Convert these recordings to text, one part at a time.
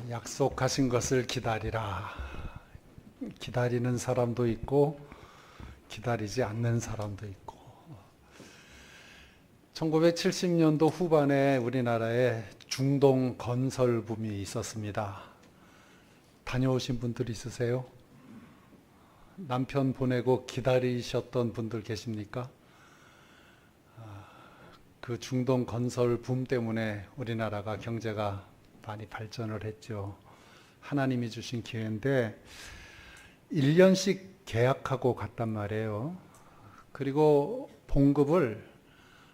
약속하신 것을 기다리라. 기다리는 사람도 있고 기다리지 않는 사람도 있고. 1970년도 후반에 우리나라에 중동 건설 붐이 있었습니다. 다녀오신 분들 있으세요? 남편 보내고 기다리셨던 분들 계십니까? 그 중동 건설 붐 때문에 우리나라가 경제가 많이 발전을 했죠. 하나님이 주신 기회인데 1년씩 계약하고 갔단 말이에요. 그리고 봉급을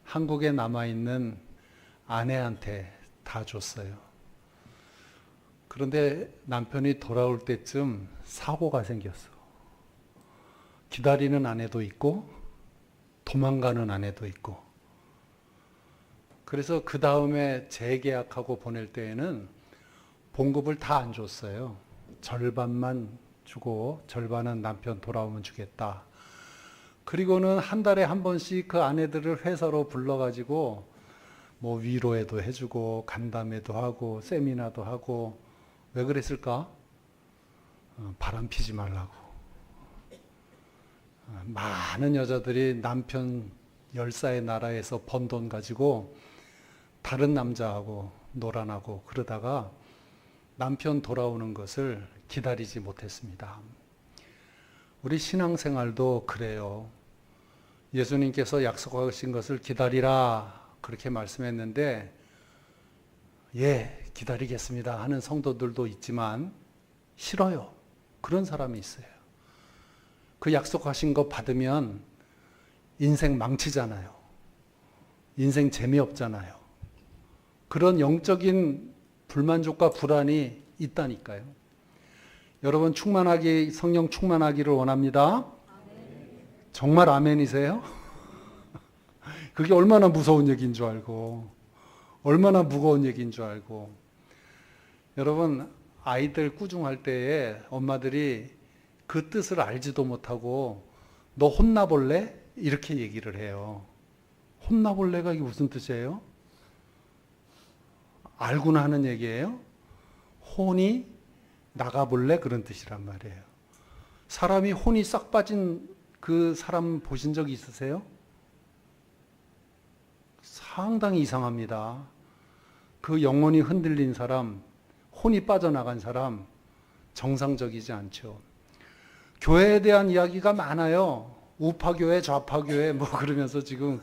한국에 남아있는 아내한테 다 줬어요. 그런데 남편이 돌아올 때쯤 사고가 생겼어. 기다리는 아내도 있고 도망가는 아내도 있고. 그래서 그 다음에 재계약하고 보낼 때에는 봉급을 다 안 줬어요. 절반만 주고 절반은 남편 돌아오면 주겠다. 그리고는 한 달에 한 번씩 그 아내들을 회사로 불러가지고 뭐 위로회도 해주고 간담회도 하고 세미나도 하고. 왜 그랬을까? 바람 피지 말라고. 많은 여자들이 남편 열사의 나라에서 번 돈 가지고 다른 남자하고 놀아나고 그러다가 남편 돌아오는 것을 기다리지 못했습니다. 우리 신앙생활도 그래요. 예수님께서 약속하신 것을 기다리라 그렇게 말씀했는데 예, 기다리겠습니다 하는 성도들도 있지만 싫어요. 그런 사람이 있어요. 그 약속하신 거 받으면 인생 망치잖아요. 인생 재미없잖아요. 그런 영적인 불만족과 불안이 있다니까요. 여러분 성령 충만하기를 원합니다. 정말 아멘이세요? 그게 얼마나 무서운 얘기인 줄 알고 얼마나 무거운 얘기인 줄 알고. 여러분 아이들 꾸중할 때에 엄마들이 그 뜻을 알지도 못하고 너 혼나볼래? 이렇게 얘기를 해요. 혼나볼래가 이게 무슨 뜻이에요? 알고나 하는 얘기예요? 혼이 나가볼래? 그런 뜻이란 말이에요. 사람이 혼이 싹 빠진 그 사람 보신 적 있으세요? 상당히 이상합니다. 그 영혼이 흔들린 사람, 혼이 빠져나간 사람, 정상적이지 않죠. 교회에 대한 이야기가 많아요. 우파교회, 좌파교회 뭐 그러면서 지금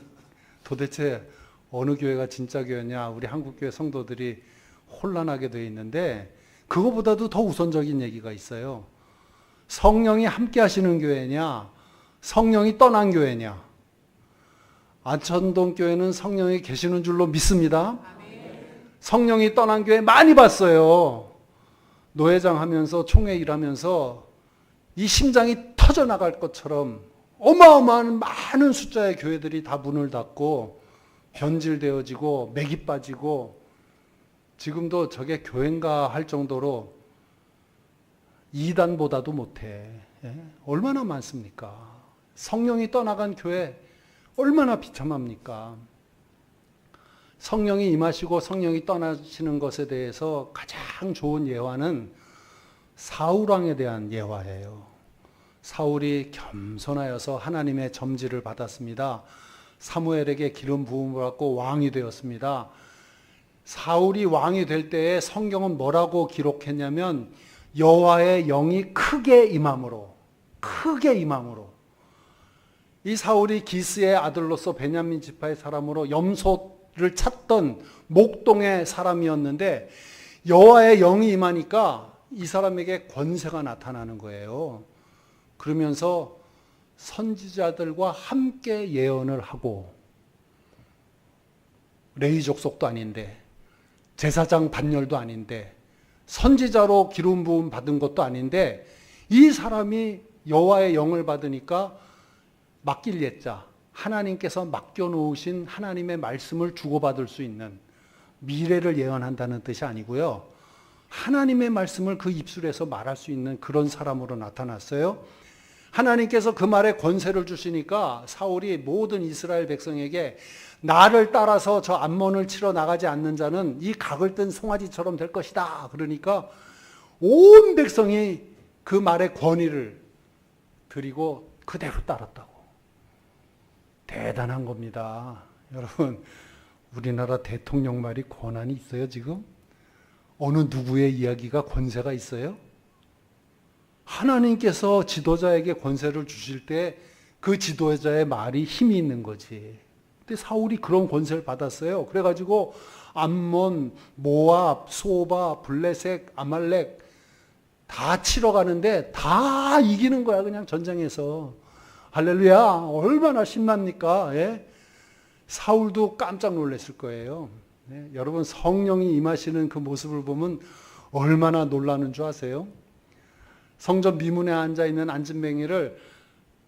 도대체 어느 교회가 진짜 교회냐, 우리 한국교회 성도들이 혼란하게 되어 있는데 그거보다도 더 우선적인 얘기가 있어요. 성령이 함께 하시는 교회냐, 성령이 떠난 교회냐. 아천동 교회는 성령이 계시는 줄로 믿습니다. 성령이 떠난 교회 많이 봤어요. 노회장 하면서 총회 일하면서 이 심장이 터져나갈 것처럼 어마어마한 많은 숫자의 교회들이 다 문을 닫고 변질되어지고 맥이 빠지고 지금도 저게 교회인가 할 정도로 이단보다도 못해. 얼마나 많습니까? 성령이 떠나간 교회 얼마나 비참합니까? 성령이 임하시고 성령이 떠나시는 것에 대해서 가장 좋은 예화는 사울왕에 대한 예화예요. 사울이 겸손하여서 하나님의 점지를 받았습니다. 사무엘에게 기름 부음을 받고 왕이 되었습니다. 사울이 왕이 될 때에 성경은 뭐라고 기록했냐면 여호와의 영이 크게 임함으로. 이 사울이 기스의 아들로서 베냐민 지파의 사람으로 염소를 찾던 목동의 사람이었는데 여호와의 영이 임하니까 이 사람에게 권세가 나타나는 거예요. 그러면서 선지자들과 함께 예언을 하고, 레위 족속도 아닌데 제사장 반열도 아닌데 선지자로 기름 부음 받은 것도 아닌데 이 사람이 여호와의 영을 받으니까 맡길 예자, 하나님께서 맡겨놓으신 하나님의 말씀을 주고받을 수 있는, 미래를 예언한다는 뜻이 아니고요, 하나님의 말씀을 그 입술에서 말할 수 있는 그런 사람으로 나타났어요. 하나님께서 그 말에 권세를 주시니까 사울이 모든 이스라엘 백성에게 나를 따라서 저 암몬을 치러 나가지 않는 자는 이 각을 뜬 송아지처럼 될 것이다. 그러니까 온 백성이 그 말에 권위를 드리고 그대로 따랐다고. 대단한 겁니다. 여러분, 우리나라 대통령 말이 권한이 있어요, 지금? 어느 누구의 이야기가 권세가 있어요? 하나님께서 지도자에게 권세를 주실 때 그 지도자의 말이 힘이 있는 거지. 근데 사울이 그런 권세를 받았어요. 그래가지고 암몬, 모압, 소바, 블레셋, 아말렉 다 치러 가는데 다 이기는 거야, 그냥 전쟁에서. 할렐루야, 얼마나 신납니까? 예? 사울도 깜짝 놀랐을 거예요. 네? 여러분, 성령이 임하시는 그 모습을 보면 얼마나 놀라는 줄 아세요? 성전 미문에 앉아있는 안진뱅이를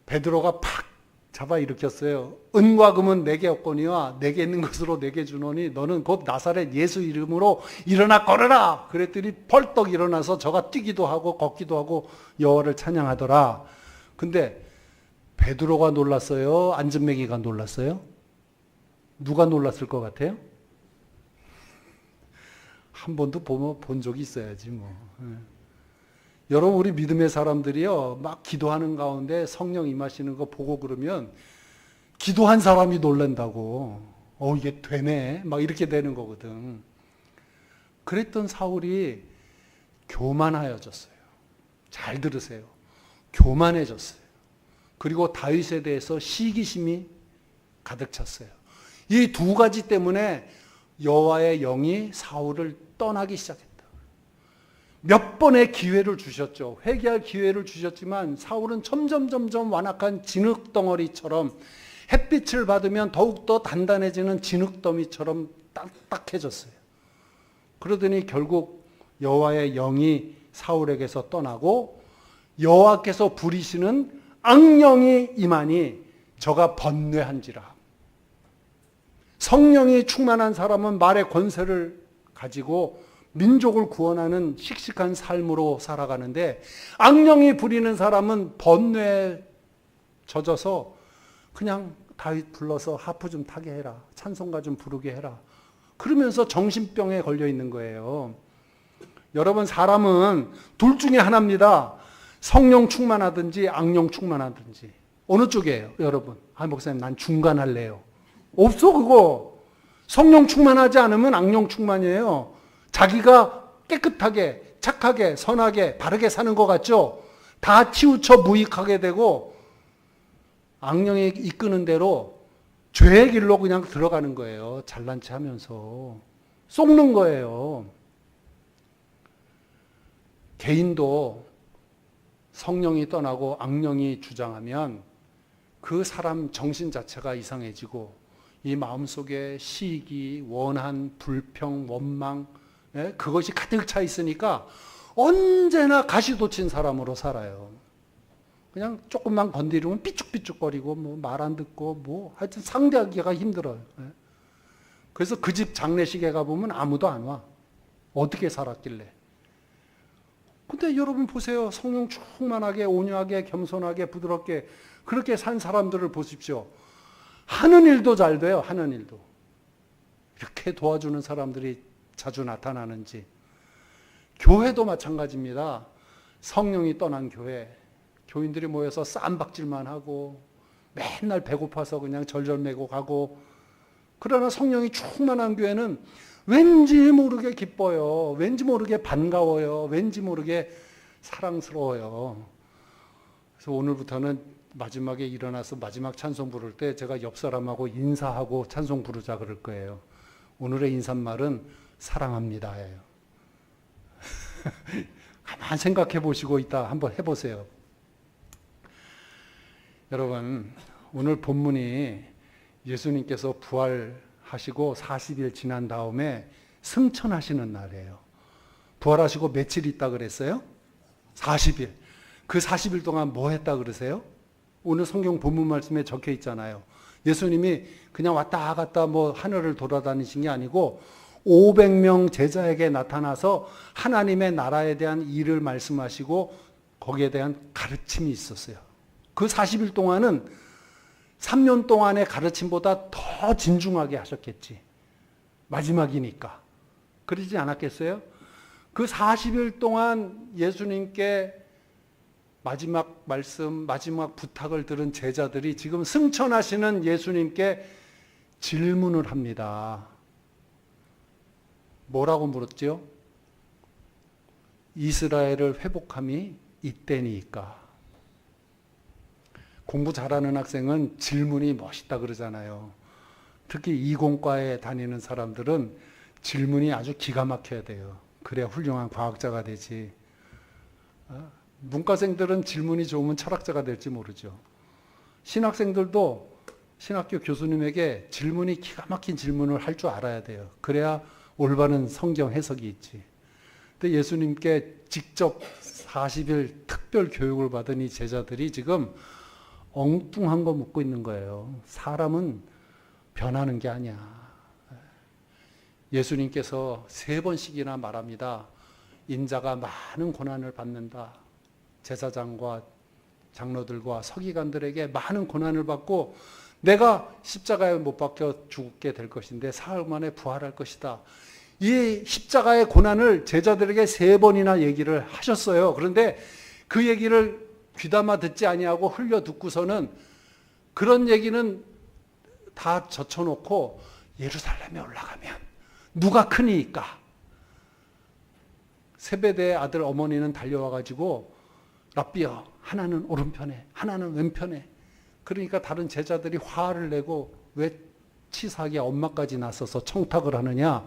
베드로가 팍 잡아 일으켰어요. 은과 금은 내게 없거니와 내게 있는 것으로 내게 주노니 너는 곧 나사렛 예수 이름으로 일어나 걸어라. 그랬더니 벌떡 일어나서 저가 뛰기도 하고 걷기도 하고 여호와를 찬양하더라. 근데 베드로가 놀랐어요? 안진뱅이가 놀랐어요? 누가 놀랐을 것 같아요? 한 번도 본 적이 있어야지 뭐. 여러분, 우리 믿음의 사람들이요, 막 기도하는 가운데 성령 임하시는 거 보고 그러면 기도한 사람이 놀란다고. 이게 되네. 막 이렇게 되는 거거든. 그랬던 사울이 교만하여졌어요. 잘 들으세요. 교만해졌어요. 그리고 다윗에 대해서 시기심이 가득 찼어요. 이 두 가지 때문에 여호와의 영이 사울을 떠나기 시작했다. 몇 번의 기회를 주셨죠. 회개할 기회를 주셨지만 사울은 점점 완악한 진흙덩어리처럼 햇빛을 받으면 더욱더 단단해지는 진흙더미처럼 딱딱해졌어요. 그러더니 결국 여호와의 영이 사울에게서 떠나고 여호와께서 부리시는 악령이 임하니 저가 번뇌한지라. 성령이 충만한 사람은 말의 권세를 가지고 민족을 구원하는 씩씩한 삶으로 살아가는데 악령이 부리는 사람은 번뇌에 젖어서 그냥 다윗 불러서 하프 좀 타게 해라. 찬송가 좀 부르게 해라. 그러면서 정신병에 걸려 있는 거예요. 여러분, 사람은 둘 중에 하나입니다. 성령 충만하든지 악령 충만하든지. 어느 쪽이에요, 여러분? 목사님, 난 중간 할래요. 없어, 그거. 성령 충만하지 않으면 악령 충만이에요. 자기가 깨끗하게, 착하게, 선하게, 바르게 사는 것 같죠? 다 치우쳐 무익하게 되고 악령이 이끄는 대로 죄의 길로 그냥 들어가는 거예요. 잘난 체 하면서. 속는 거예요. 개인도 성령이 떠나고 악령이 주장하면 그 사람 정신 자체가 이상해지고 이 마음속에 시기, 원한, 불평, 원망, 그것이 가득 차 있으니까 언제나 가시돋친 사람으로 살아요. 그냥 조금만 건드리면 삐죽삐죽거리고 뭐 말 안 듣고 뭐 하여튼 상대하기가 힘들어요. 그래서 그 집 장례식에 가보면 아무도 안 와. 어떻게 살았길래. 근데 여러분 보세요. 성령 충만하게 온유하게 겸손하게 부드럽게 그렇게 산 사람들을 보십시오. 하는 일도 잘 돼요. 하는 일도. 이렇게 도와주는 사람들이 자주 나타나는지. 교회도 마찬가지입니다. 성령이 떠난 교회. 교인들이 모여서 쌈박질만 하고 맨날 배고파서 그냥 절절매고 가고. 그러나 성령이 충만한 교회는 왠지 모르게 기뻐요. 왠지 모르게 반가워요. 왠지 모르게 사랑스러워요. 그래서 오늘부터는 마지막에 일어나서 마지막 찬송 부를 때 제가 옆 사람하고 인사하고 찬송 부르자 그럴 거예요. 오늘의 인사말은 사랑합니다예요. 가만 생각해 보시고 이따 한번 해보세요. 여러분, 오늘 본문이 예수님께서 부활하시고 40일 지난 다음에 승천하시는 날이에요. 부활하시고 며칠 있다 그랬어요? 40일. 그 40일 동안 뭐 했다 그러세요? 오늘 성경 본문 말씀에 적혀 있잖아요. 예수님이 그냥 왔다 갔다 뭐 하늘을 돌아다니신 게 아니고 500명 제자에게 나타나서 하나님의 나라에 대한 일을 말씀하시고 거기에 대한 가르침이 있었어요. 그 40일 동안은 3년 동안의 가르침보다 더 진중하게 하셨겠지. 마지막이니까. 그러지 않았겠어요? 그 40일 동안 예수님께 마지막 말씀, 마지막 부탁을 들은 제자들이 지금 승천하시는 예수님께 질문을 합니다. 뭐라고 물었죠? 이스라엘을 회복함이 이때니까. 공부 잘하는 학생은 질문이 멋있다 그러잖아요. 특히 이공과에 다니는 사람들은 질문이 아주 기가 막혀야 돼요. 그래야 훌륭한 과학자가 되지. 문과생들은 질문이 좋으면 철학자가 될지 모르죠. 신학생들도 신학교 교수님에게 질문이 기가 막힌 질문을 할 줄 알아야 돼요. 그래야 올바른 성경 해석이 있지. 근데 예수님께 직접 40일 특별 교육을 받은 이 제자들이 지금 엉뚱한 거 묻고 있는 거예요. 사람은 변하는 게 아니야. 예수님께서 3번씩이나 말합니다. 인자가 많은 고난을 받는다. 제사장과 장로들과 서기관들에게 많은 고난을 받고 내가 십자가에 못 박혀 죽게 될 것인데 사흘 만에 부활할 것이다. 이 십자가의 고난을 제자들에게 3번이나 얘기를 하셨어요. 그런데 그 얘기를 귀담아 듣지 아니하고 흘려 듣고서는 그런 얘기는 다 젖혀놓고 예루살렘에 올라가면 누가 크니까. 세베대의 아들 어머니는 달려와가지고 랍비여, 하나는 오른편에 하나는 왼편에. 그러니까 다른 제자들이 화를 내고 왜 치사하게 엄마까지 나서서 청탁을 하느냐.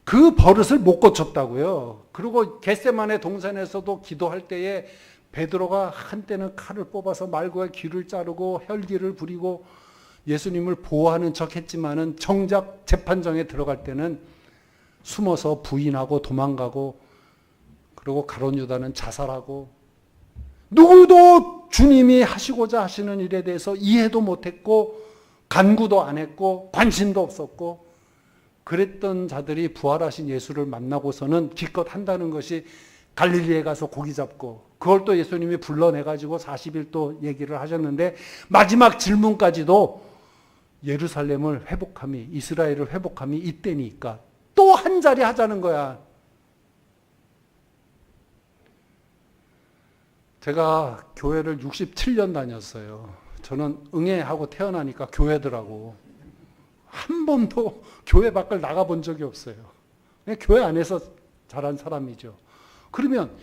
그 버릇을 못 고쳤다고요. 그리고 겟세마네 동산에서도 기도할 때에 베드로가 한때는 칼을 뽑아서 말고의 귀를 자르고 혈기를 부리고 예수님을 보호하는 척 했지만은 정작 재판정에 들어갈 때는 숨어서 부인하고 도망가고 그리고 가룟 유다는 자살하고 누구도 주님이 하시고자 하시는 일에 대해서 이해도 못했고 간구도 안 했고 관심도 없었고 그랬던 자들이 부활하신 예수를 만나고서는 기껏 한다는 것이 갈릴리에 가서 고기 잡고 그걸 또 예수님이 불러내가지고 40일 또 얘기를 하셨는데 마지막 질문까지도 예루살렘을 회복함이 이스라엘을 회복함이 이때니까 또 한 자리 하자는 거야. 제가 교회를 67년 다녔어요. 저는 응애하고 태어나니까 교회더라고. 한 번도 교회 밖을 나가본 적이 없어요. 그냥 교회 안에서 자란 사람이죠. 그러면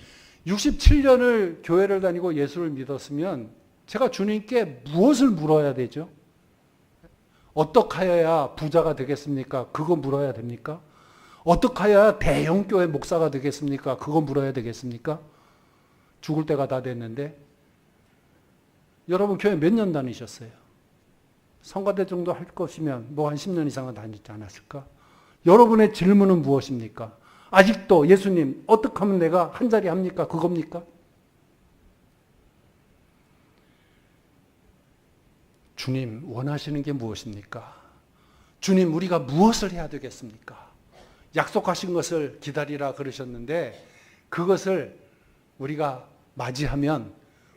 67년을 교회를 다니고 예수를 믿었으면 제가 주님께 무엇을 물어야 되죠? 어떻게 하여야 부자가 되겠습니까? 그거 물어야 됩니까? 어떻게 하여야 대형교회 목사가 되겠습니까? 그거 물어야 되겠습니까? 죽을 때가 다 됐는데. 여러분 교회 몇 년 다니셨어요? 성가대 정도 할 것이면 뭐 한 10년 이상은 다니지 않았을까? 여러분의 질문은 무엇입니까? 아직도 예수님 어떻게 하면 내가 한 자리 합니까? 그겁니까? 주님 원하시는 게 무엇입니까? 주님 우리가 무엇을 해야 되겠습니까? 약속하신 것을 기다리라 그러셨는데 그것을 우리가 맞이하면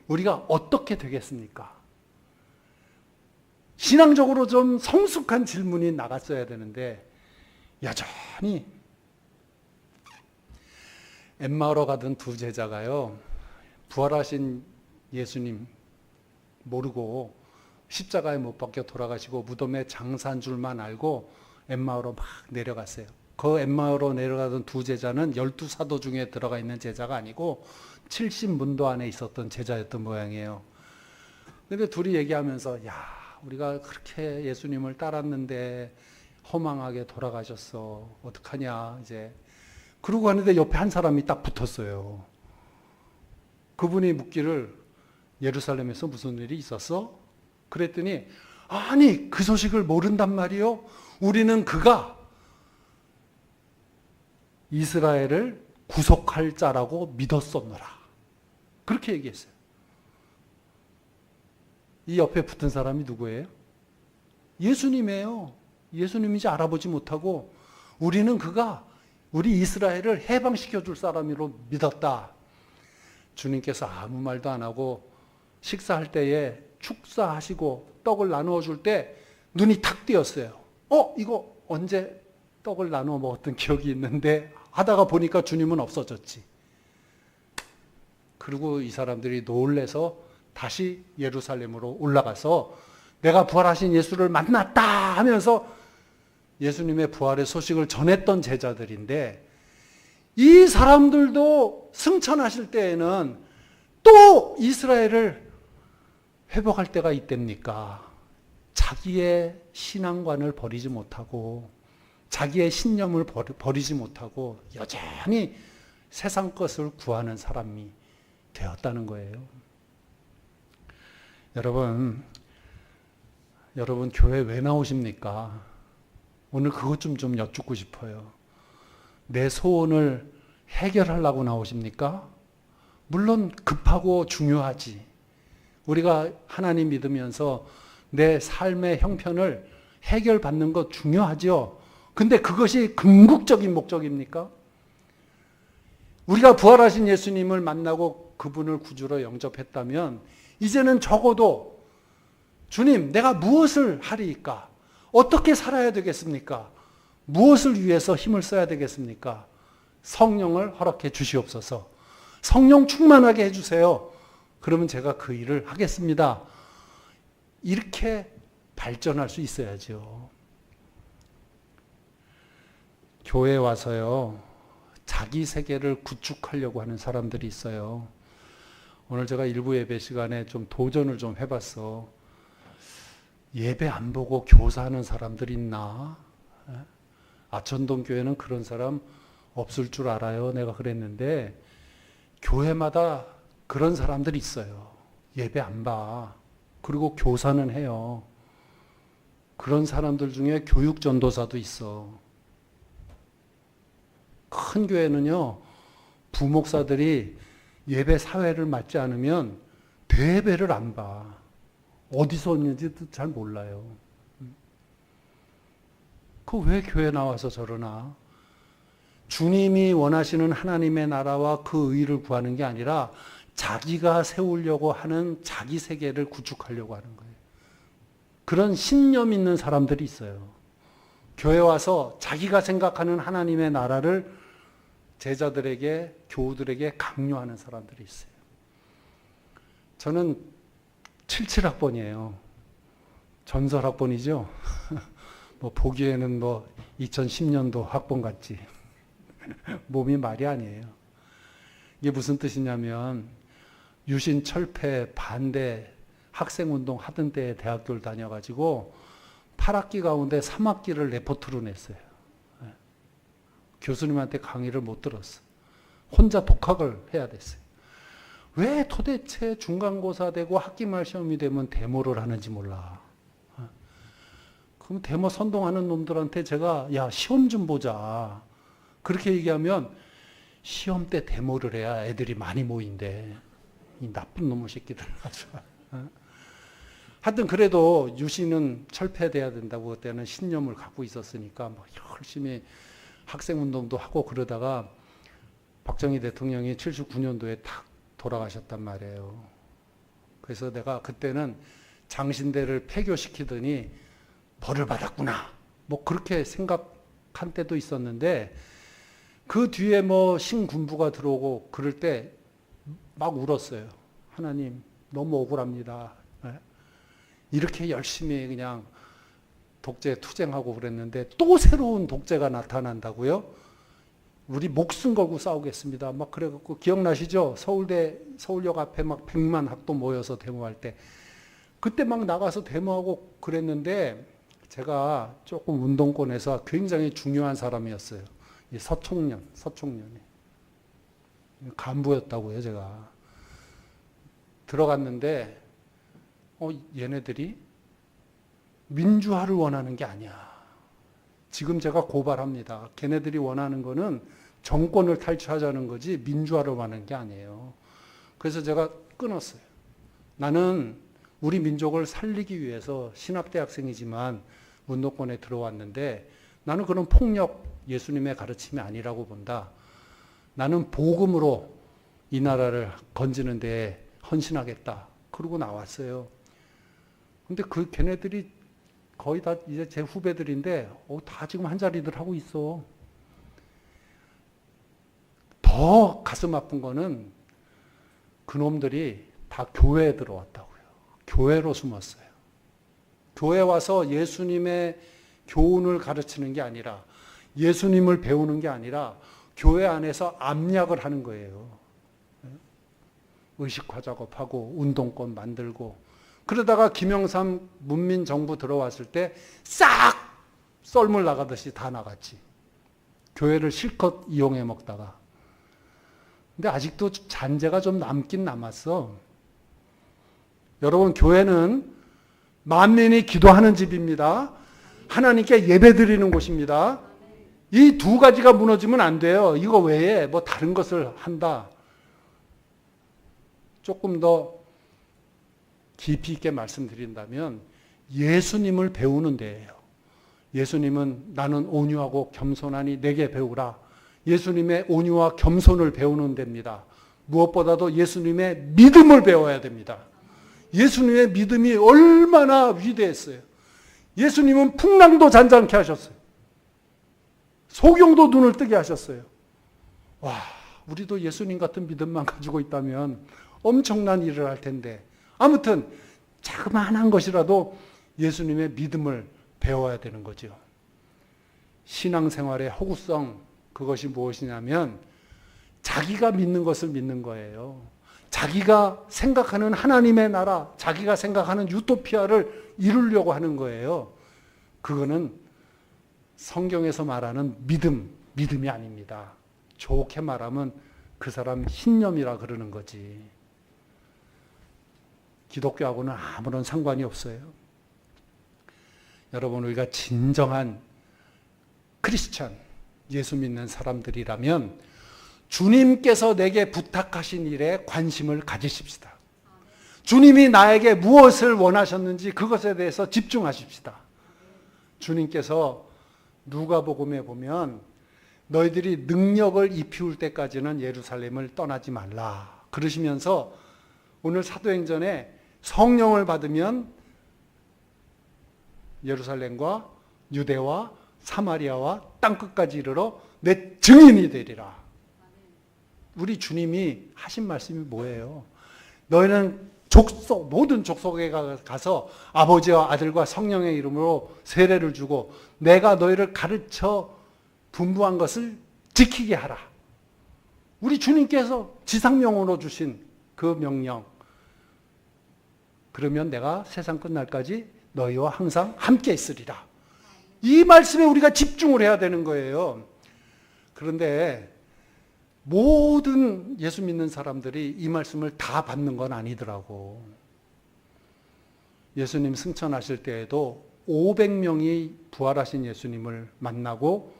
우리가 어떻게 되겠습니까? 신앙적으로 좀 성숙한 질문이 나갔어야 되는데 여전히 엠마오로 가던 두 제자가요. 부활하신 예수님 모르고 십자가에 못 박혀 돌아가시고 무덤에 장사한 줄만 알고 엠마오로 막 내려갔어요. 그 엠마오로 내려가던 두 제자는 12사도 중에 들어가 있는 제자가 아니고 70문도 안에 있었던 제자였던 모양이에요. 근데 둘이 얘기하면서 야 우리가 그렇게 예수님을 따랐는데 허망하게 돌아가셨어. 어떡하냐 이제. 그러고 하는데 옆에 한 사람이 딱 붙었어요. 그분이 묻기를 예루살렘에서 무슨 일이 있었어? 그랬더니 아니 그 소식을 모른단 말이요. 우리는 그가 이스라엘을 구속할 자라고 믿었었노라. 그렇게 얘기했어요. 이 옆에 붙은 사람이 누구예요? 예수님이에요. 예수님인지 알아보지 못하고 우리는 그가 우리 이스라엘을 해방시켜 줄 사람으로 믿었다. 주님께서 아무 말도 안 하고 식사할 때에 축사하시고 떡을 나누어 줄 때 눈이 탁 띄었어요. 이거 언제 떡을 나누어 먹었던 기억이 있는데 하다가 보니까 주님은 없어졌지. 그리고 이 사람들이 놀래서 다시 예루살렘으로 올라가서 내가 부활하신 예수를 만났다 하면서 예수님의 부활의 소식을 전했던 제자들인데, 이 사람들도 승천하실 때에는 또 이스라엘을 회복할 때가 있답니까? 자기의 신앙관을 버리지 못하고 자기의 신념을 버리지 못하고 여전히 세상 것을 구하는 사람이 되었다는 거예요. 여러분 교회 왜 나오십니까? 오늘 그것 좀 여쭙고 싶어요. 내 소원을 해결하려고 나오십니까? 물론 급하고 중요하지. 우리가 하나님 믿으면서 내 삶의 형편을 해결받는 것 중요하죠. 근데 그것이 궁극적인 목적입니까? 우리가 부활하신 예수님을 만나고 그분을 구주로 영접했다면 이제는 적어도 주님, 내가 무엇을 하리이까? 어떻게 살아야 되겠습니까? 무엇을 위해서 힘을 써야 되겠습니까? 성령을 허락해 주시옵소서. 성령 충만하게 해주세요. 그러면 제가 그 일을 하겠습니다. 이렇게 발전할 수 있어야죠. 교회에 와서요, 자기 세계를 구축하려고 하는 사람들이 있어요. 오늘 제가 일부 예배 시간에 좀 도전을 좀 해봤어. 예배 안 보고 교사하는 사람들 있나? 아천동 교회는 그런 사람 없을 줄 알아요. 내가 그랬는데 교회마다 그런 사람들이 있어요. 예배 안 봐. 그리고 교사는 해요. 그런 사람들 중에 교육 전도사도 있어. 큰 교회는요, 부목사들이 예배 사회를 맡지 않으면 대배를 안 봐. 어디서 왔는지도 잘 몰라요. 그 왜 교회 나와서 저러나? 주님이 원하시는 하나님의 나라와 그 의를 구하는 게 아니라 자기가 세우려고 하는 자기 세계를 구축하려고 하는 거예요. 그런 신념 있는 사람들이 있어요. 교회 와서 자기가 생각하는 하나님의 나라를 제자들에게, 교우들에게 강요하는 사람들이 있어요. 저는 77학번이에요. 전설학번이죠. 뭐 보기에는 2010년도 학번 같지. 몸이 말이 아니에요. 이게 무슨 뜻이냐면 유신 철폐 반대 학생운동 하던 때에 대학교를 다녀가지고 8학기 가운데 3학기를 레포트로 냈어요. 교수님한테 강의를 못 들었어. 혼자 독학을 해야 됐어요. 왜 도대체 중간고사 되고 학기말 시험이 되면 데모를 하는지 몰라. 그럼 데모 선동하는 놈들한테 제가 야 시험 좀 보자. 그렇게 얘기하면 시험 때 데모를 해야 애들이 많이 모인대. 이 나쁜 놈의 새끼들 아주. 하여튼 그래도 유신은 철폐돼야 된다고 그때는 신념을 갖고 있었으니까 막 열심히 학생운동도 하고 그러다가 박정희 대통령이 79년도에 탁 돌아가셨단 말이에요. 그래서 내가 그때는 장신대를 폐교시키더니 벌을 받았구나. 뭐 그렇게 생각한 때도 있었는데 그 뒤에 신군부가 들어오고 그럴 때 막 울었어요. 하나님 너무 억울합니다. 이렇게 열심히 그냥 독재 투쟁하고 그랬는데 또 새로운 독재가 나타난다고요? 우리 목숨 걸고 싸우겠습니다. 막 그래갖고 기억나시죠? 서울역 앞에 막 100만 학도 모여서 데모할 때. 그때 막 나가서 데모하고 그랬는데 제가 조금 운동권에서 굉장히 중요한 사람이었어요. 이 서총련이. 간부였다고요, 제가. 들어갔는데, 얘네들이 민주화를 원하는 게 아니야. 지금 제가 고발합니다. 걔네들이 원하는 거는 정권을 탈취하자는 거지 민주화를 원하는 게 아니에요. 그래서 제가 끊었어요. 나는 우리 민족을 살리기 위해서 신학대학생이지만 운동권에 들어왔는데 나는 그런 폭력 예수님의 가르침이 아니라고 본다. 나는 복음으로 이 나라를 건지는 데 헌신하겠다. 그러고 나왔어요. 근데 걔네들이 거의 다 이제 제 후배들인데, 다 지금 한 자리들 하고 있어. 더 가슴 아픈 거는 그놈들이 다 교회에 들어왔다고요. 교회로 숨었어요. 교회 와서 예수님의 교훈을 가르치는 게 아니라, 예수님을 배우는 게 아니라 교회 안에서 암약을 하는 거예요. 의식화 작업하고 운동권 만들고, 그러다가 김영삼 문민정부 들어왔을 때 싹 썰물 나가듯이 다 나갔지. 교회를 실컷 이용해 먹다가. 근데 아직도 잔재가 좀 남긴 남았어. 여러분, 교회는 만민이 기도하는 집입니다. 하나님께 예배 드리는 곳입니다. 이 두 가지가 무너지면 안 돼요. 이거 외에 뭐 다른 것을 한다. 조금 더 깊이 있게 말씀드린다면 예수님을 배우는 데예요. 예수님은 나는 온유하고 겸손하니 내게 배우라. 예수님의 온유와 겸손을 배우는 데입니다. 무엇보다도 예수님의 믿음을 배워야 됩니다. 예수님의 믿음이 얼마나 위대했어요. 예수님은 풍랑도 잔잔케 하셨어요. 소경도 눈을 뜨게 하셨어요. 와, 우리도 예수님 같은 믿음만 가지고 있다면 엄청난 일을 할 텐데, 아무튼 자그마한 것이라도 예수님의 믿음을 배워야 되는 거죠. 신앙생활의 허구성, 그것이 무엇이냐면 자기가 믿는 것을 믿는 거예요. 자기가 생각하는 하나님의 나라, 자기가 생각하는 유토피아를 이루려고 하는 거예요. 그거는 성경에서 말하는 믿음이 아닙니다. 좋게 말하면 그 사람 신념이라 그러는 거지. 기독교하고는 아무런 상관이 없어요. 여러분, 우리가 진정한 크리스찬, 예수 믿는 사람들이라면 주님께서 내게 부탁하신 일에 관심을 가지십시다. 주님이 나에게 무엇을 원하셨는지 그것에 대해서 집중하십시다. 주님께서 누가복음에 보면 너희들이 능력을 입히울 때까지는 예루살렘을 떠나지 말라 그러시면서 오늘 사도행전에 성령을 받으면 예루살렘과 유대와 사마리아와 땅끝까지 이르러 내 증인이 되리라. 우리 주님이 하신 말씀이 뭐예요? 너희는 모든 족속에 가서 아버지와 아들과 성령의 이름으로 세례를 주고 내가 너희를 가르쳐 분부한 것을 지키게 하라. 우리 주님께서 지상명으로 주신 그 명령. 그러면 내가 세상 끝날까지 너희와 항상 함께 있으리라. 이 말씀에 우리가 집중을 해야 되는 거예요. 그런데 모든 예수 믿는 사람들이 이 말씀을 다 받는 건 아니더라고. 예수님 승천하실 때에도 500명이 부활하신 예수님을 만나고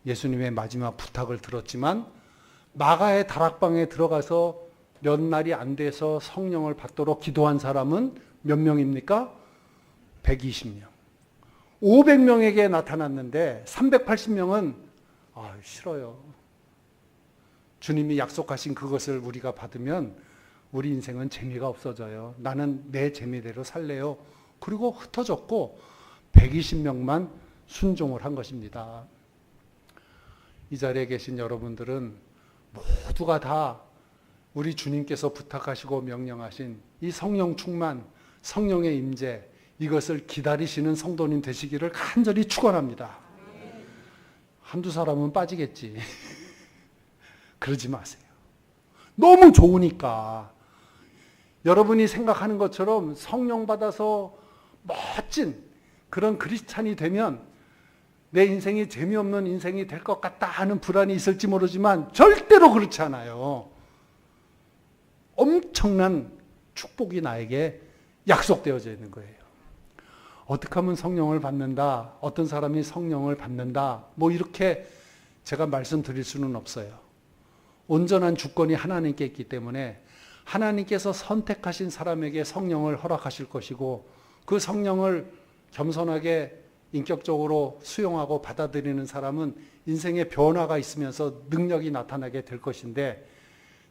예수님의 마지막 부탁을 들었지만 마가의 다락방에 들어가서 몇 날이 안 돼서 성령을 받도록 기도한 사람은 몇 명입니까? 120명. 500명에게 나타났는데 380명은 싫어요. 주님이 약속하신 그것을 우리가 받으면 우리 인생은 재미가 없어져요. 나는 내 재미대로 살래요. 그리고 흩어졌고 120명만 순종을 한 것입니다. 이 자리에 계신 여러분들은 모두가 다 우리 주님께서 부탁하시고 명령하신 이 성령 충만, 성령의 임재, 이것을 기다리시는 성도님 되시기를 간절히 축원합니다. 한두 사람은 빠지겠지. 그러지 마세요. 너무 좋으니까. 여러분이 생각하는 것처럼 성령 받아서 멋진 그런 크리스찬이 되면 내 인생이 재미없는 인생이 될 것 같다 하는 불안이 있을지 모르지만 절대로 그렇지 않아요. 엄청난 축복이 나에게 약속되어져 있는 거예요. 어떻게 하면 성령을 받는다, 어떤 사람이 성령을 받는다, 뭐 이렇게 제가 말씀드릴 수는 없어요. 온전한 주권이 하나님께 있기 때문에 하나님께서 선택하신 사람에게 성령을 허락하실 것이고 그 성령을 겸손하게 인격적으로 수용하고 받아들이는 사람은 인생의 변화가 있으면서 능력이 나타나게 될 것인데,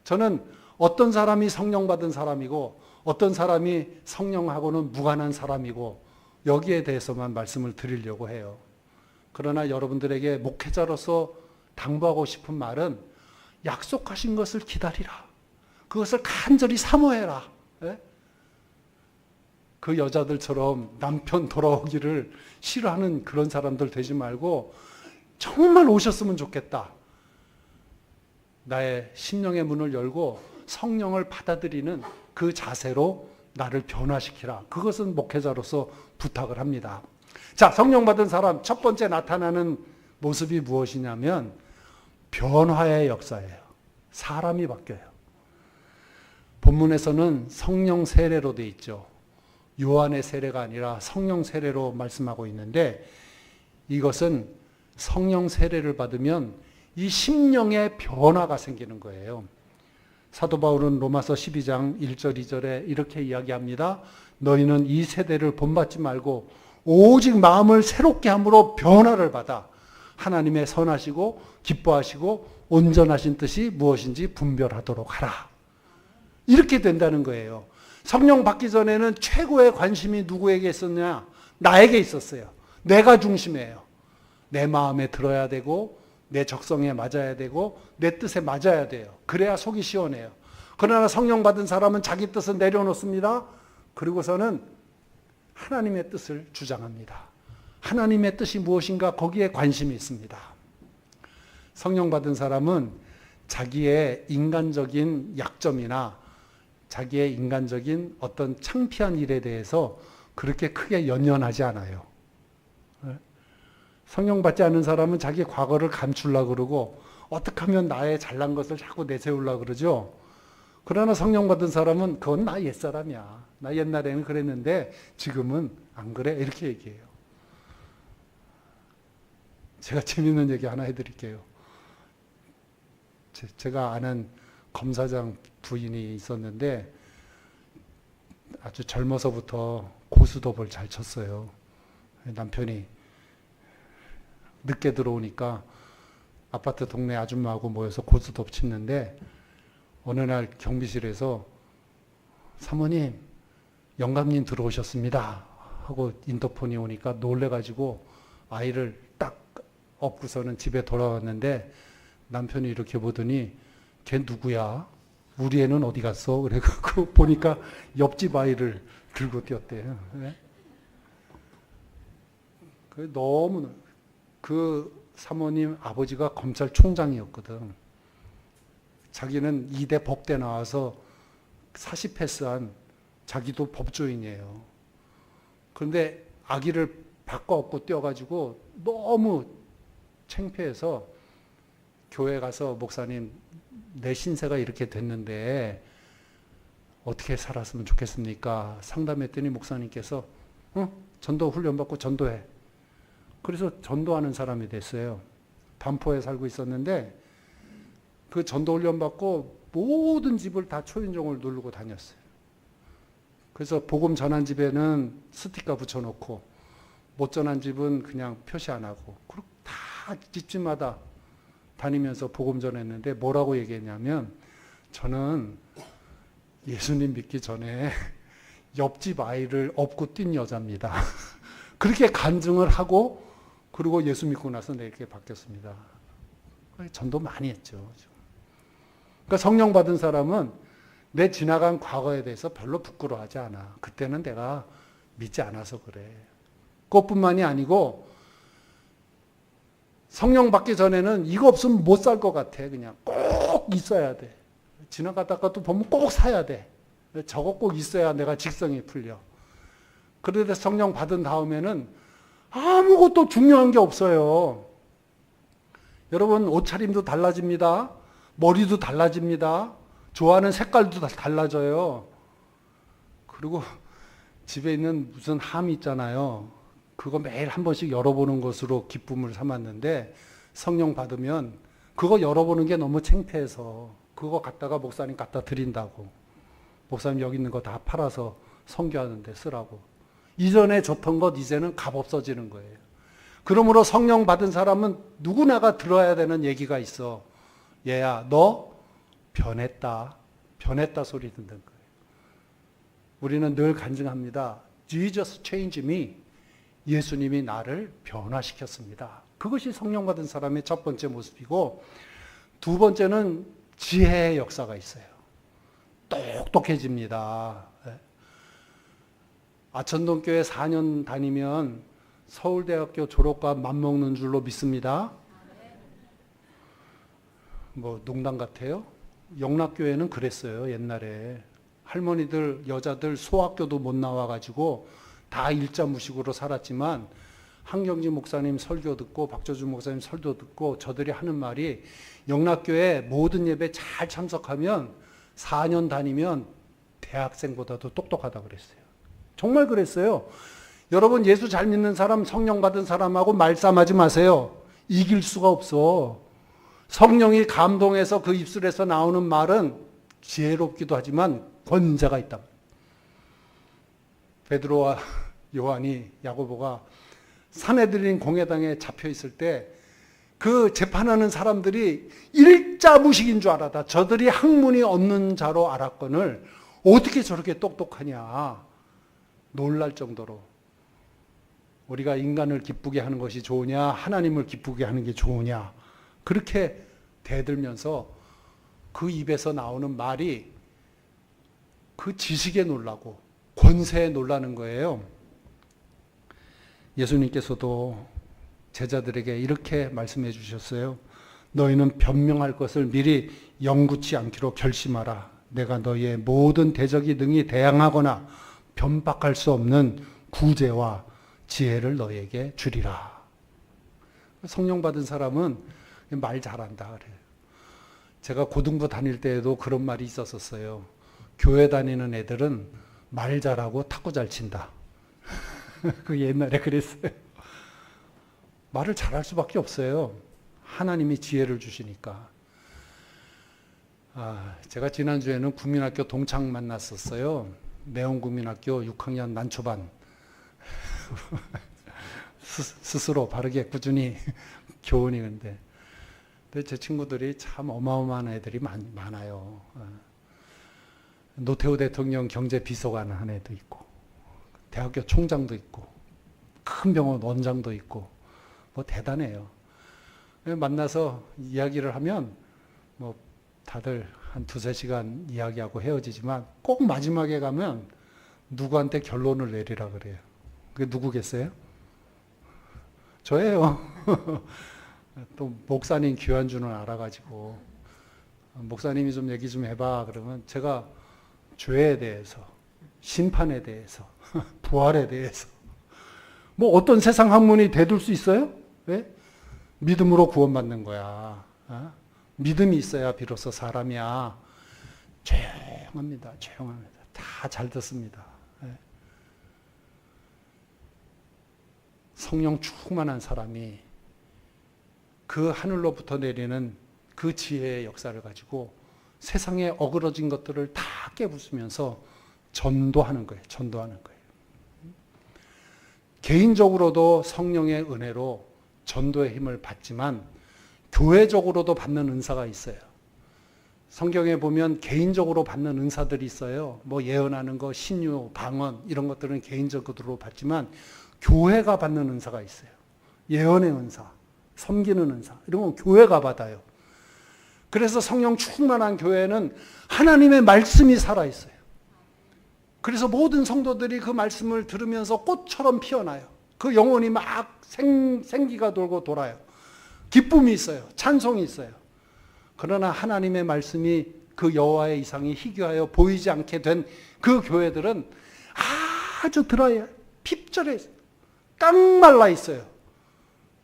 저는 어떤 사람이 성령 받은 사람이고 어떤 사람이 성령하고는 무관한 사람이고 여기에 대해서만 말씀을 드리려고 해요. 그러나 여러분들에게 목회자로서 당부하고 싶은 말은 약속하신 것을 기다리라. 그것을 간절히 사모해라. 예? 그 여자들처럼 남편 돌아오기를 싫어하는 그런 사람들 되지 말고 정말 오셨으면 좋겠다. 나의 심령의 문을 열고 성령을 받아들이는 그 자세로 나를 변화시키라. 그것은 목회자로서 부탁을 합니다. 자, 성령 받은 사람 첫 번째 나타나는 모습이 무엇이냐면 변화의 역사예요. 사람이 바뀌어요. 본문에서는 성령 세례로 되어 있죠. 요한의 세례가 아니라 성령 세례로 말씀하고 있는데 이것은 성령 세례를 받으면 이 심령의 변화가 생기는 거예요. 사도 바울은 로마서 12장 1절 2절에 이렇게 이야기합니다. 너희는 이 세대를 본받지 말고 오직 마음을 새롭게 함으로 변화를 받아 하나님의 선하시고 기뻐하시고 온전하신 뜻이 무엇인지 분별하도록 하라. 이렇게 된다는 거예요. 성령 받기 전에는 최고의 관심이 누구에게 있었냐? 나에게 있었어요. 내가 중심이에요. 내 마음에 들어야 되고 내 적성에 맞아야 되고 내 뜻에 맞아야 돼요. 그래야 속이 시원해요. 그러나 성령 받은 사람은 자기 뜻을 내려놓습니다. 그리고서는 하나님의 뜻을 주장합니다. 하나님의 뜻이 무엇인가 거기에 관심이 있습니다. 성령 받은 사람은 자기의 인간적인 약점이나 자기의 인간적인 어떤 창피한 일에 대해서 그렇게 크게 연연하지 않아요. 성령 받지 않은 사람은 자기 과거를 감추려고 그러고 어떻게 하면 나의 잘난 것을 자꾸 내세우려고 그러죠. 그러나 성령 받은 사람은 그건 나 옛사람이야. 나 옛날에는 그랬는데 지금은 안 그래. 이렇게 얘기해요. 제가 재밌는 얘기 하나 해드릴게요. 제가 아는 검사장 부인이 있었는데 아주 젊어서부터 고스톱을 잘 쳤어요. 남편이 늦게 들어오니까 아파트 동네 아줌마하고 모여서 고스톱 치는데 어느 날 경비실에서 사모님, 영감님 들어오셨습니다 하고 인터폰이 오니까 놀래가지고 아이를 딱 업고서는 집에 돌아왔는데 남편이 이렇게 보더니 걔 누구야? 우리 애는 어디 갔어? 그래갖고 보니까 옆집 아이를 들고 뛰었대요. 네? 너무 그 사모님 아버지가 검찰총장이었거든. 자기는 2대 법대 나와서 40패스한 자기도 법조인이에요. 그런데 아기를 바꿔 업고 뛰어가지고 너무 창피해서 교회 가서 목사님 내 신세가 이렇게 됐는데 어떻게 살았으면 좋겠습니까? 상담했더니 목사님께서 전도 훈련 받고 전도해. 그래서 전도하는 사람이 됐어요. 반포에 살고 있었는데 그 전도 훈련 받고 모든 집을 다 초인종을 누르고 다녔어요. 그래서 복음 전한 집에는 스티커 붙여놓고 못 전한 집은 그냥 표시 안 하고 그리고 다 집집마다 다니면서 복음 전했는데 뭐라고 얘기했냐면 저는 예수님 믿기 전에 옆집 아이를 업고 뛴 여자입니다. 그렇게 간증을 하고 그리고 예수 믿고 나서 이렇게 바뀌었습니다. 전도 많이 했죠. 그러니까 성령 받은 사람은 내 지나간 과거에 대해서 별로 부끄러워하지 않아. 그때는 내가 믿지 않아서 그래. 그것뿐만이 아니고 성령 받기 전에는 이거 없으면 못 살 것 같아. 그냥 꼭 있어야 돼. 지나가다가 또 보면 꼭 사야 돼. 저거 꼭 있어야 내가 직성이 풀려. 그런데 성령 받은 다음에는 아무것도 중요한 게 없어요. 여러분 옷차림도 달라집니다. 머리도 달라집니다. 좋아하는 색깔도 다 달라져요. 그리고 집에 있는 무슨 함 있잖아요. 그거 매일 한 번씩 열어보는 것으로 기쁨을 삼았는데 성령 받으면 그거 열어보는 게 너무 창피해서 그거 갖다가 목사님 갖다 드린다고. 목사님 여기 있는 거 다 팔아서 선교하는데 쓰라고. 이전에 줬던 것 이제는 값 없어지는 거예요. 그러므로 성령 받은 사람은 누구나가 들어야 되는 얘기가 있어. 얘야 너 변했다. 변했다 소리 듣는 거예요. 우리는 늘 간증합니다. Jesus changed me. 예수님이 나를 변화시켰습니다. 그것이 성령 받은 사람의 첫 번째 모습이고, 두 번째는 지혜의 역사가 있어요. 똑똑해집니다. 아천동교회 4년 다니면 서울대학교 졸업과 맞먹는 줄로 믿습니다. 뭐 농담 같아요? 영락교회는 그랬어요. 옛날에 할머니들, 여자들 소학교도 못 나와가지고 다 일자무식으로 살았지만, 한경지 목사님 설교 듣고 박조준 목사님 설교 듣고 저들이 하는 말이, 영락교회 모든 예배 잘 참석하면 4년 다니면 대학생보다도 똑똑하다 그랬어요. 정말 그랬어요. 여러분, 예수 잘 믿는 사람, 성령 받은 사람하고 말싸움하지 마세요. 이길 수가 없어. 성령이 감동해서 그 입술에서 나오는 말은 지혜롭기도 하지만 권세가 있다. 베드로와 요한이, 야고보가 산헤드린 공회당에 잡혀 있을 때 그 재판하는 사람들이 일자무식인 줄 알았다. 저들이 학문이 없는 자로 알았거늘 어떻게 저렇게 똑똑하냐. 놀랄 정도로. 우리가 인간을 기쁘게 하는 것이 좋으냐, 하나님을 기쁘게 하는 게 좋으냐, 그렇게 대들면서 그 입에서 나오는 말이 그 지식에 놀라고 권세에 놀라는 거예요. 예수님께서도 제자들에게 이렇게 말씀해 주셨어요. 너희는 변명할 것을 미리 영구치 않기로 결심하라. 내가 너희의 모든 대적이 능히 대항하거나 변박할 수 없는 구제와 지혜를 너희에게 주리라. 성령 받은 사람은 말 잘한다 그래요. 제가 고등부 다닐 때에도 그런 말이 있었어요. 교회 다니는 애들은 말 잘하고 탁구 잘 친다. 그 옛날에 그랬어요. 말을 잘할 수밖에 없어요. 하나님이 지혜를 주시니까. 제가 지난주에는 국민학교 동창 만났었어요. 매운국민학교 6학년 난초반. 스스로 바르게 꾸준히 교훈이. 근데 제 친구들이 참 어마어마한 애들이 많아요. 노태우 대통령 경제비서관 한 애도 있고, 대학교 총장도 있고, 큰 병원 원장도 있고, 뭐 대단해요. 만나서 이야기를 하면 뭐 다들 한 2-3시간 이야기하고 헤어지지만 꼭 마지막에 가면 누구한테 결론을 내리라 그래요. 그게 누구겠어요? 저예요. 또 목사님 귀환주는 알아가지고, 목사님이 좀 얘기 좀 해봐 그러면 제가 죄에 대해서, 심판에 대해서, 부활에 대해서, 뭐 어떤 세상 학문이 대들 수 있어요? 왜? 믿음으로 구원받는 거야. 믿음이 있어야 비로소 사람이야. 조용합니다. 조용합니다. 다 잘 듣습니다. 성령 충만한 사람이 그 하늘로부터 내리는 그 지혜의 역사를 가지고 세상에 어그러진 것들을 다 깨부수면서 전도하는 거예요. 전도하는 거예요. 개인적으로도 성령의 은혜로 전도의 힘을 받지만 교회적으로도 받는 은사가 있어요. 성경에 보면 개인적으로 받는 은사들이 있어요. 뭐 예언하는 거, 신유, 방언 이런 것들은 개인적으로 받지만 교회가 받는 은사가 있어요. 예언의 은사, 섬기는 은사 이런 건 교회가 받아요. 그래서 성령 충만한 교회는 하나님의 말씀이 살아있어요. 그래서 모든 성도들이 그 말씀을 들으면서 꽃처럼 피어나요. 그 영혼이 막 생기가 돌고 돌아요. 기쁨이 있어요. 찬송이 있어요. 그러나 하나님의 말씀이 그 여호와의 이상이 희귀하여 보이지 않게 된 그 교회들은 아주 드라이해. 핍절해. 딱 말라 있어요.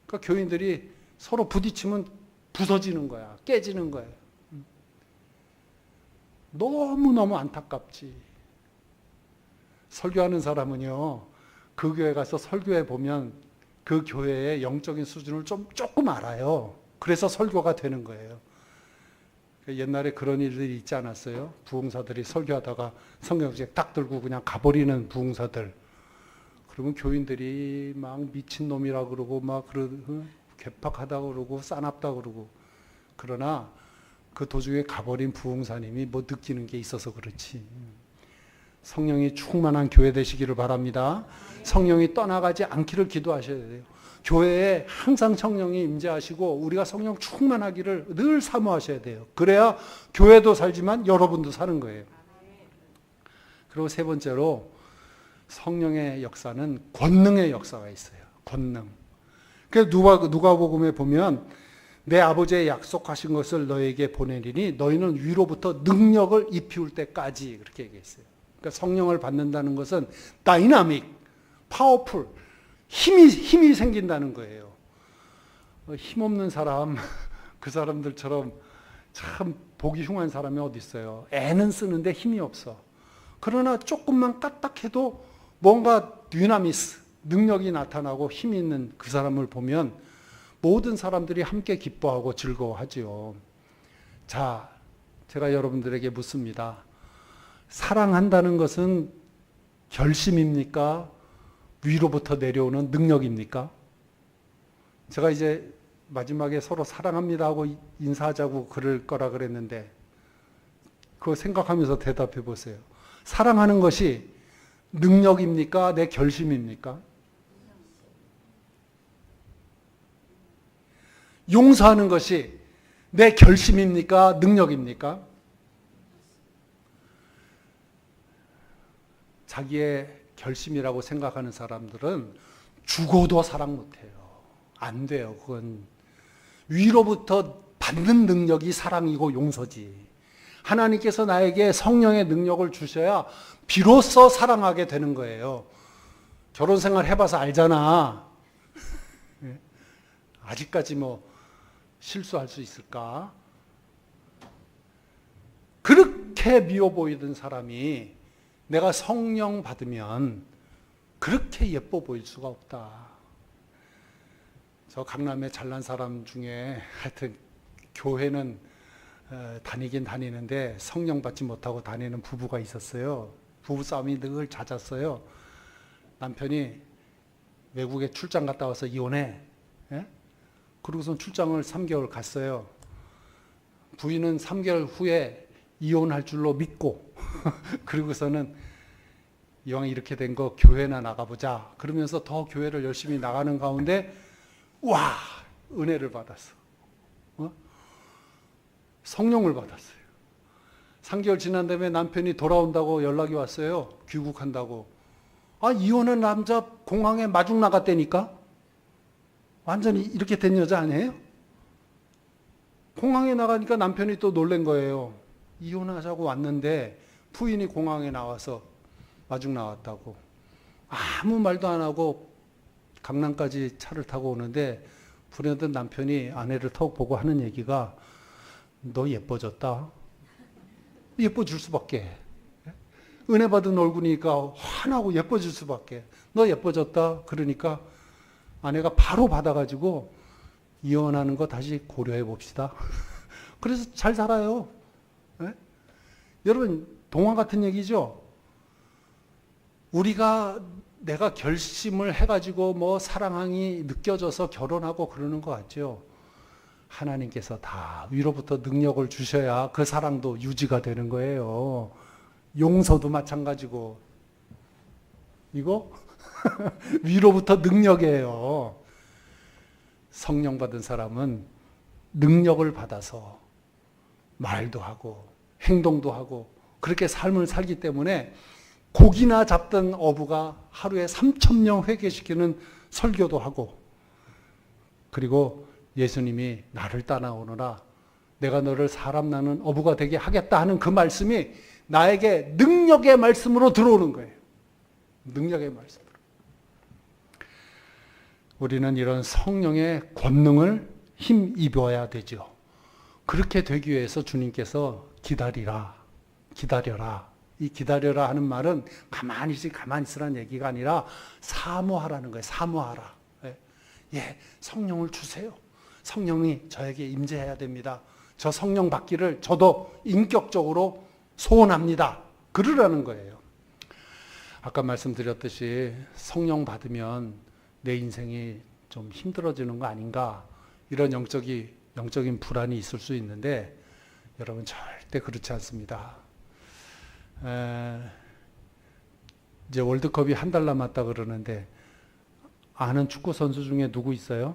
그러니까 교인들이 서로 부딪히면 부서지는 거야. 깨지는 거예요. 너무너무 안타깝지. 설교하는 사람은요, 그 교회 가서 설교해 보면 그 교회의 영적인 수준을 조금 알아요. 그래서 설교가 되는 거예요. 옛날에 그런 일들이 있지 않았어요? 부흥사들이 설교하다가 성경책 딱 들고 그냥 가버리는 부흥사들. 그러면 교인들이 막 미친놈이라 그러고 막 괴팍하다 그러고 싸납다 그러고. 그러나 그 도중에 가버린 부흥사님이 뭐 느끼는 게 있어서 그렇지. 성령이 충만한 교회 되시기를 바랍니다. 성령이 떠나가지 않기를 기도하셔야 돼요. 교회에 항상 성령이 임재하시고 우리가 성령 충만하기를 늘 사모하셔야 돼요. 그래야 교회도 살지만 여러분도 사는 거예요. 그리고 세 번째로 성령의 역사는 권능의 역사가 있어요. 권능. 그래서 누가복음에 보면 내 아버지의 약속하신 것을 너에게 보내리니 너희는 위로부터 능력을 입히울 때까지 그렇게 얘기했어요. 그러니까 성령을 받는다는 것은 다이나믹, 파워풀, 힘이 생긴다는 거예요. 힘없는 사람, 그 사람들처럼 참 보기 흉한 사람이 어디 있어요. 애는 쓰는데 힘이 없어. 그러나 조금만 까딱해도 뭔가 디나미스, 능력이 나타나고 힘이 있는 그 사람을 보면 모든 사람들이 함께 기뻐하고 즐거워하지요. 자, 제가 여러분들에게 묻습니다. 사랑한다는 것은 결심입니까? 위로부터 내려오는 능력입니까? 제가 이제 마지막에 서로 사랑합니다 하고 인사하자고 그럴 거라 그랬는데 그거 생각하면서 대답해 보세요. 사랑하는 것이 능력입니까? 내 결심입니까? 용서하는 것이 내 결심입니까? 능력입니까? 자기의 결심이라고 생각하는 사람들은 죽어도 사랑 못해요. 안 돼요. 그건 위로부터 받는 능력이 사랑이고 용서지. 하나님께서 나에게 성령의 능력을 주셔야 비로소 사랑하게 되는 거예요. 결혼 생활 해봐서 알잖아. 아직까지 뭐 실수할 수 있을까? 그렇게 미워 보이던 사람이 내가 성령 받으면 그렇게 예뻐 보일 수가 없다. 저 강남에 잘난 사람 중에 하여튼 교회는 다니긴 다니는데 성령 받지 못하고 다니는 부부가 있었어요. 부부싸움이 늘 잦았어요. 남편이 외국에 출장 갔다 와서 이혼해. 예? 그러고선 출장을 3개월 갔어요. 부인은 3개월 후에 이혼할 줄로 믿고 그리고서는 이왕 이렇게 된 거 교회나 나가보자 그러면서 더 교회를 열심히 나가는 가운데 와 은혜를 받았어. 성령을 받았어요. 3개월 지난 다음에 남편이 돌아온다고 연락이 왔어요. 귀국한다고. 아, 이혼한 남자 공항에 마중 나갔다니까? 완전히 이렇게 된 여자 아니에요? 공항에 나가니까 남편이 또 놀란 거예요. 이혼하자고 왔는데 부인이 공항에 나와서 마중 나왔다고. 아무 말도 안 하고 강남까지 차를 타고 오는데 불현듯 남편이 아내를 턱 보고 하는 얘기가 너 예뻐졌다. 예뻐질 수밖에. 은혜 받은 얼굴이니까 환하고 예뻐질 수밖에. 너 예뻐졌다. 그러니까 아내가 바로 받아가지고 이혼하는 거 다시 고려해 봅시다. 그래서 잘 살아요. 네? 여러분 동화 같은 얘기죠. 우리가 내가 결심을 해가지고 뭐 사랑이 느껴져서 결혼하고 그러는 것 같죠. 하나님께서 다 위로부터 능력을 주셔야 그 사랑도 유지가 되는 거예요. 용서도 마찬가지고. 이거 위로부터 능력이에요. 성령 받은 사람은 능력을 받아서 말도 하고 행동도 하고 그렇게 삶을 살기 때문에 고기나 잡던 어부가 하루에 3,000명 회개시키는 설교도 하고 그리고 예수님이 나를 따라오너라 내가 너를 사람 나는 어부가 되게 하겠다 하는 그 말씀이 나에게 능력의 말씀으로 들어오는 거예요. 능력의 말씀으로. 우리는 이런 성령의 권능을 힘입어야 되죠. 그렇게 되기 위해서 주님께서 기다려라. 이 기다려라 하는 말은 가만히 있으라는 얘기가 아니라 사모하라는 거예요. 사모하라. 예, 성령을 주세요. 성령이 저에게 임재해야 됩니다. 저 성령 받기를 저도 인격적으로 소원합니다. 그러라는 거예요. 아까 말씀드렸듯이 성령 받으면 내 인생이 좀 힘들어지는 거 아닌가 이런 영적인 불안이 있을 수 있는데 여러분 절대 그렇지 않습니다. 이제 월드컵이 한 달 남았다 그러는데 아는 축구 선수 중에 누구 있어요?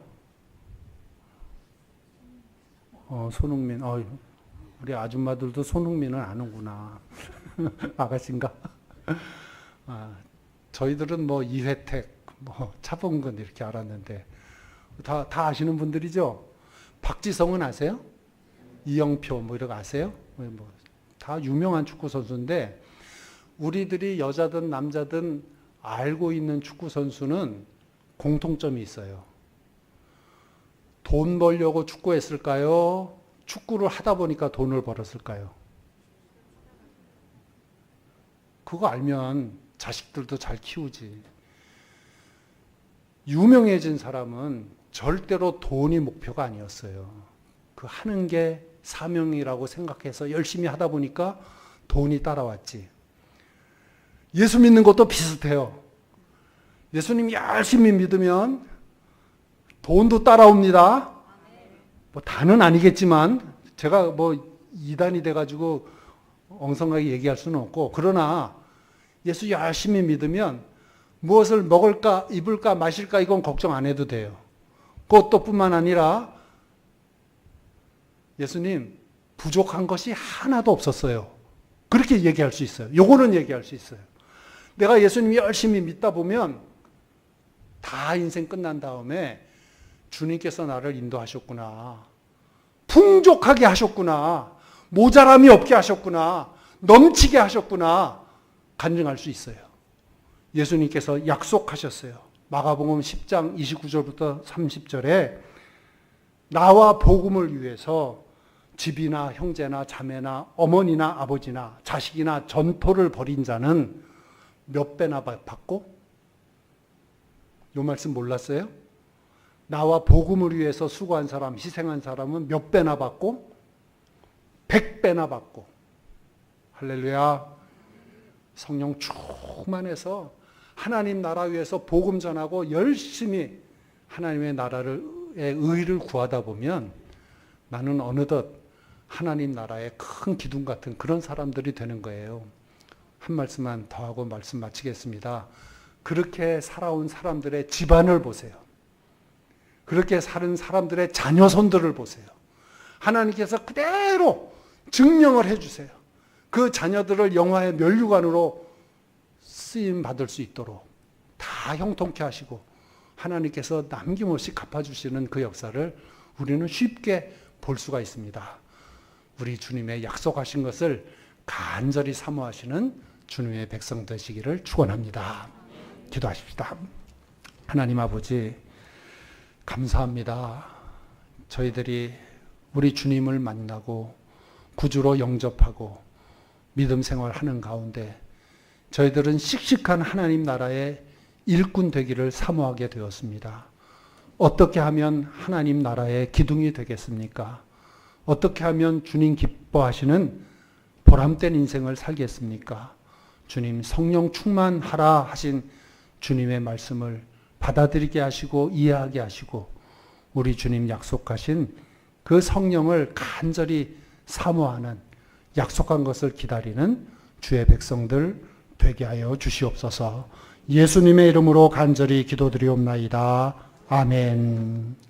손흥민. 우리 아줌마들도 손흥민을 아는구나. 아가씨인가? 저희들은 뭐 이회택, 뭐 차범근 이렇게 알았는데 다 아시는 분들이죠? 박지성은 아세요? 이영표 뭐 이런 거 아세요? 다 유명한 축구 선수인데 우리들이 여자든 남자든 알고 있는 축구 선수는 공통점이 있어요. 돈 벌려고 축구했을까요? 축구를 하다 보니까 돈을 벌었을까요? 그거 알면 자식들도 잘 키우지. 유명해진 사람은 절대로 돈이 목표가 아니었어요. 그 하는 게 사명이라고 생각해서 열심히 하다 보니까 돈이 따라왔지. 예수 믿는 것도 비슷해요. 예수님 열심히 믿으면 돈도 따라옵니다. 뭐 다는 아니겠지만 제가 뭐 이단이 돼가지고 엉성하게 얘기할 수는 없고, 그러나 예수 열심히 믿으면 무엇을 먹을까 입을까 마실까 이건 걱정 안 해도 돼요. 그것뿐만 아니라 예수님 부족한 것이 하나도 없었어요. 그렇게 얘기할 수 있어요. 요거는 얘기할 수 있어요. 내가 예수님 열심히 믿다 보면 다 인생 끝난 다음에 주님께서 나를 인도하셨구나. 풍족하게 하셨구나. 모자람이 없게 하셨구나. 넘치게 하셨구나. 간증할 수 있어요. 예수님께서 약속하셨어요. 마가복음 10장 29절부터 30절에 나와 복음을 위해서 집이나 형제나 자매나 어머니나 아버지나 자식이나 전토를 벌인 자는 몇 배나 받고? 요 말씀 몰랐어요? 나와 복음을 위해서 수고한 사람, 희생한 사람은 몇 배나 받고? 100배나 받고. 할렐루야. 성령 충만해서 하나님 나라 위해서 복음 전하고 열심히 하나님의 나라의 의를 구하다 보면 나는 어느덧 하나님 나라의 큰 기둥 같은 그런 사람들이 되는 거예요. 한 말씀만 더 하고 말씀 마치겠습니다. 그렇게 살아온 사람들의 집안을 보세요. 그렇게 사는 사람들의 자녀손들을 보세요. 하나님께서 그대로 증명을 해주세요. 그 자녀들을 영화의 면류관으로 쓰임 받을 수 있도록 다 형통케 하시고 하나님께서 남김없이 갚아주시는 그 역사를 우리는 쉽게 볼 수가 있습니다. 우리 주님의 약속하신 것을 간절히 사모하시는 주님의 백성 되시기를 축원합니다. 기도하십시다. 하나님 아버지 감사합니다. 저희들이 우리 주님을 만나고 구주로 영접하고 믿음 생활하는 가운데 저희들은 씩씩한 하나님 나라의 일꾼 되기를 사모하게 되었습니다. 어떻게 하면 하나님 나라의 기둥이 되겠습니까? 어떻게 하면 주님 기뻐하시는 보람된 인생을 살겠습니까? 주님 성령 충만하라 하신 주님의 말씀을 받아들이게 하시고 이해하게 하시고 우리 주님 약속하신 그 성령을 간절히 사모하는 약속한 것을 기다리는 주의 백성들 되게 하여 주시옵소서. 예수님의 이름으로 간절히 기도드리옵나이다. 아멘.